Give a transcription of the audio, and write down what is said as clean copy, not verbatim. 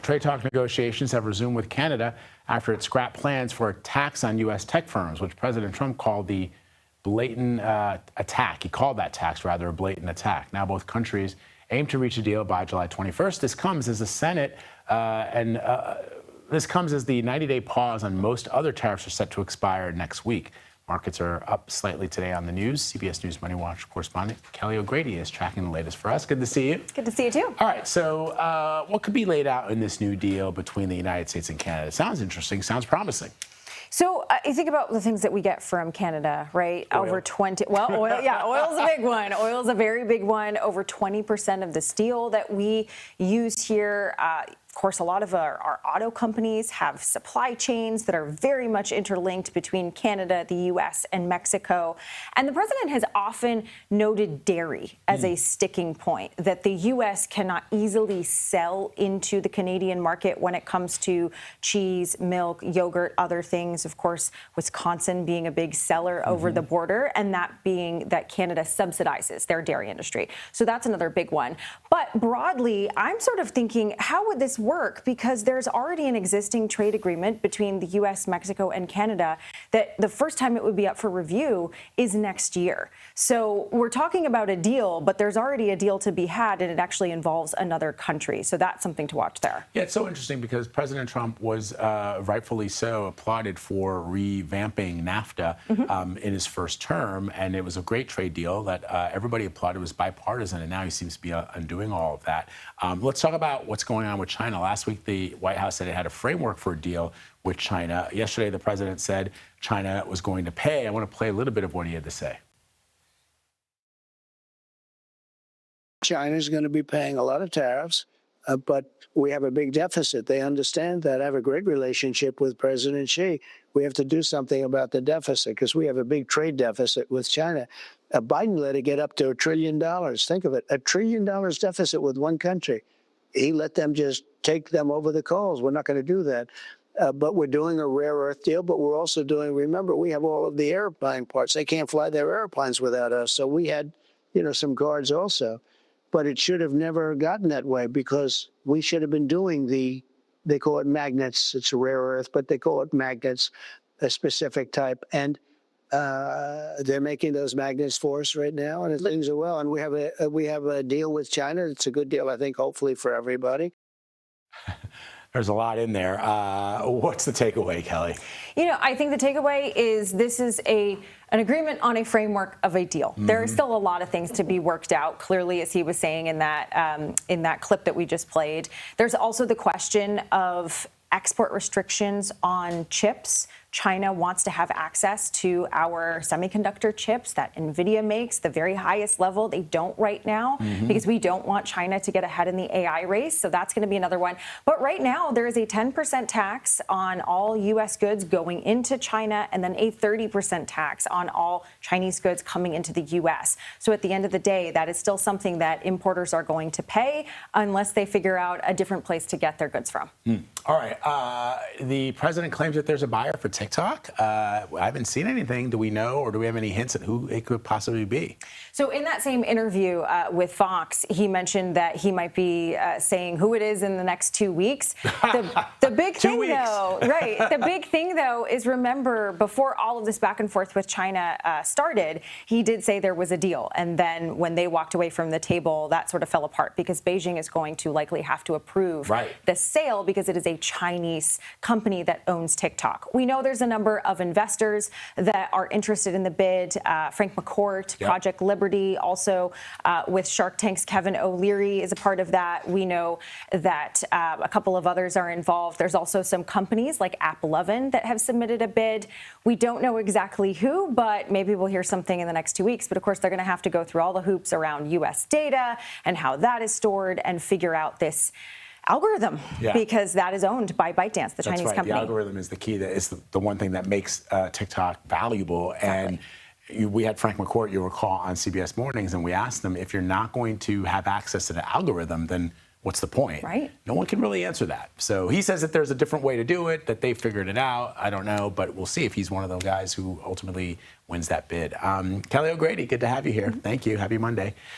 Trade talk negotiations have resumed with Canada after it scrapped plans for a tax on U.S. tech firms, which President Trump called the blatant attack. He called that tax, rather, a blatant attack. Now both countries aim to reach a deal by July 21st. This comes as the Senate this comes as the 90-day pause on most other tariffs are set to expire next week. Markets are up slightly today on the news. CBS News Money Watch correspondent Kelly O'Grady is tracking the latest for us. Good to see you. Good to see you, too. All right, so what could be laid out in this new deal between the United States and Canada? Sounds interesting, sounds promising. So you think about the things that we get from Canada, right? Oil. Over 20, well, oil, yeah, oil's a big one. Oil's a very big one. Over 20% of the steel that we use here. Of course, a lot of our auto companies have supply chains that are very much interlinked between Canada, the U.S., and Mexico. And the president has often noted dairy as a sticking point, that the U.S. cannot easily sell into the Canadian market when it comes to cheese, milk, yogurt, other things. Of course, Wisconsin being a big seller over the border, and that being that Canada subsidizes their dairy industry. So that's another big one. But broadly, I'm sort of thinking, how would this work? Because there's already an existing trade agreement between the U.S., Mexico, and Canada that the first time it would be up for review is next year. So we're talking about a deal, but there's already a deal to be had, and it actually involves another country. So that's something to watch there. Yeah, it's so interesting because President Trump was rightfully so applauded for revamping NAFTA in his first term, and it was a great trade deal that everybody applauded. It was bipartisan, and now he seems to be undoing all of that. Let's talk about what's going on with China. Last week, the White House said it had a framework for a deal with China. Yesterday, the president said China was going to pay. I want to play a little bit of what he had to say. China's going to be paying a lot of tariffs, but we have a big deficit. They understand that. I have a great relationship with President Xi. We have to do something about the deficit because we have a big trade deficit with China. Biden let it get up to $1 trillion. Think of it, $1 trillion deficit with one country. He let them just take them over the coals. We're not going to do that. But we're doing a rare earth deal, but we're also doing, remember, we have all of the airplane parts. They can't fly their airplanes without us. So we had, some guards also. But it should have never gotten that way because we should have been doing they call it magnets. It's a rare earth, but they call it magnets, a specific type. And they're making those magnets for us right now, and things are well. And we have a deal with China. It's a good deal, I think, hopefully for everybody. There's a lot in there. What's the takeaway, Kelly? I think the takeaway is this is an agreement on a framework of a deal. There are still a lot of things to be worked out, clearly, as he was saying in that clip that we just played. There's also the question of export restrictions on chips. China wants to have access to our semiconductor chips that NVIDIA makes, the very highest level. They don't right now because we don't want China to get ahead in the AI race. So that's going to be another one. But right now, there is a 10% tax on all U.S. goods going into China and then a 30% tax on all Chinese goods coming into the U.S. So at the end of the day, that is still something that importers are going to pay unless they figure out a different place to get their goods from. All right. The president claims that there's a buyer for TikTok. I haven't seen anything. Do we know, or do we have any hints at who it could possibly be? So in that same interview with Fox, he mentioned that he might be saying who it is in the next 2 weeks. The big thing, though, right? The big thing, though, is remember before all of this back and forth with China started, he did say there was a deal, and then when they walked away from the table, that sort of fell apart because Beijing is going to likely have to approve the sale because it is a Chinese company that owns TikTok. We know there's a number of investors that are interested in the bid. Frank McCourt, Project Liberty, also with Shark Tank's Kevin O'Leary is a part of that. We know that a couple of others are involved. There's also some companies like App11 that have submitted a bid. We don't know exactly who, but maybe we'll hear something in the next 2 weeks. But of course, they're going to have to go through all the hoops around U.S. data and how that is stored and figure out this algorithm because that is owned by ByteDance, the Chinese company. The algorithm is the key. That is the one thing that makes TikTok valuable. Exactly. And we had Frank McCourt, you'll recall, on CBS Mornings, and we asked him, if you're not going to have access to the algorithm, then what's the point? Right. No one can really answer that. So he says that there's a different way to do it, that they figured it out. I don't know, but we'll see if he's one of those guys who ultimately wins that bid. Kelly O'Grady, good to have you here. Thank you. Happy Monday.